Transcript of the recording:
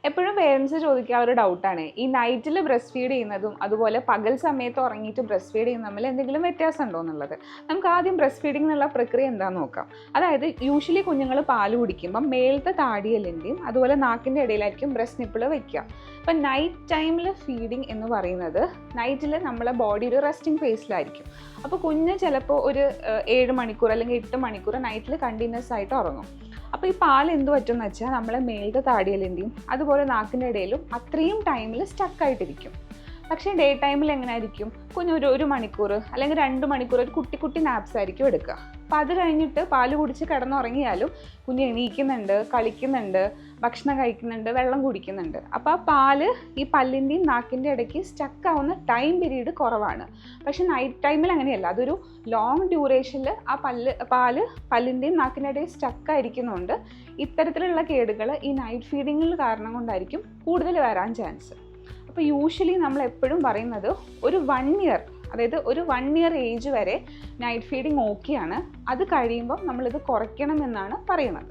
എപ്പോഴും പേരൻസ് ചോദിക്കുക ഒരു ഡൗട്ടാണ്, ഈ നൈറ്റിൽ ബ്രസ്റ്റ് ഫീഡ് ചെയ്യുന്നതും അതുപോലെ പകൽ സമയത്ത് ഉറങ്ങിയിട്ട് ബ്രസ്റ്റ് ഫീഡ് ചെയ്യുന്ന തമ്മിൽ എന്തെങ്കിലും വ്യത്യാസം ഉണ്ടോ എന്നുള്ളത്. നമുക്ക് ആദ്യം ബ്രസ്റ്റ് ഫീഡിംഗ് എന്നുള്ള പ്രക്രിയ എന്താണെന്ന് നോക്കാം. അതായത് യൂഷ്വലി കുഞ്ഞുങ്ങൾ പാല് കുടിക്കുമ്പം മേലത്തെ താടിയെല്ലിൻ്റെയും അതുപോലെ നാക്കിൻ്റെ ഇടയിലായിരിക്കും ബ്രസ്റ്റ് നിപ്പിൾ വയ്ക്കുക. അപ്പം നൈറ്റ് ടൈമിൽ ഫീഡിങ് എന്ന് പറയുന്നത് നൈറ്റിൽ നമ്മളെ ബോഡി ഒരു റെസ്റ്റിംഗ് ഫേസിലായിരിക്കും. അപ്പോൾ കുഞ്ഞ് ചിലപ്പോൾ ഒരു 7 മണിക്കൂർ അല്ലെങ്കിൽ 8 മണിക്കൂർ നൈറ്റിൽ കണ്ടിന്യൂസ് ആയിട്ട് ഉറങ്ങും. അപ്പോൾ ഈ പാൽ എന്ത് പറ്റുമെന്ന് വെച്ചാൽ നമ്മളെ മേലത്തെ താടിയലിൻ്റെയും അതുപോലെ നാക്കിൻ്റെ ഇടയിലും അത്രയും ടൈമിൽ സ്റ്റക്കായിട്ടിരിക്കും. പക്ഷേ ഡേ ടൈമിൽ എങ്ങനെ ആയിരിക്കും, കുഞ്ഞൊരു 1 മണിക്കൂർ അല്ലെങ്കിൽ 2 മണിക്കൂർ ഒരു കുട്ടി നാപ്സ് ആയിരിക്കും എടുക്കുക. അപ്പോൾ അത് കഴിഞ്ഞിട്ട് പാല് കുടിച്ച് കിടന്നുറങ്ങിയാലും കുഞ്ഞ് എണീക്കുന്നുണ്ട്, കളിക്കുന്നുണ്ട്, ഭക്ഷണം കഴിക്കുന്നുണ്ട്, വെള്ളം കുടിക്കുന്നുണ്ട്. അപ്പോൾ ആ പാല് ഈ പല്ലിൻ്റെയും നാക്കിൻ്റെ ഇടയ്ക്ക് സ്റ്റക്കാവുന്ന ടൈം പീരീഡ് കുറവാണ്. പക്ഷെ നൈറ്റ് ടൈമിൽ അങ്ങനെയല്ല, അതൊരു ലോങ് ഡ്യൂറേഷനിൽ ആ പാല് പല്ലിൻ്റെയും നാക്കിൻ്റെ ഇടയിൽ സ്റ്റക്കായിരിക്കുന്നതുകൊണ്ട് ഇത്തരത്തിലുള്ള കേടുകൾ ഈ നൈറ്റ് ഫീഡിങ്ങിൽ കാരണം കൊണ്ടായിരിക്കും കൂടുതൽ വരാൻ ചാൻസ്. അപ്പോൾ യൂഷ്വലി നമ്മൾ എപ്പോഴും പറയുന്നത് ഒരു 1 ഇയർ, അതായത് ഒരു 1 ഇയർ ഏജ് വരെ നൈറ്റ് ഫീഡിങ് ഓക്കെയാണ്. അത് കഴിയുമ്പോൾ നമ്മളിത് കുറയ്ക്കണം എന്നാണ് പറയുന്നത്.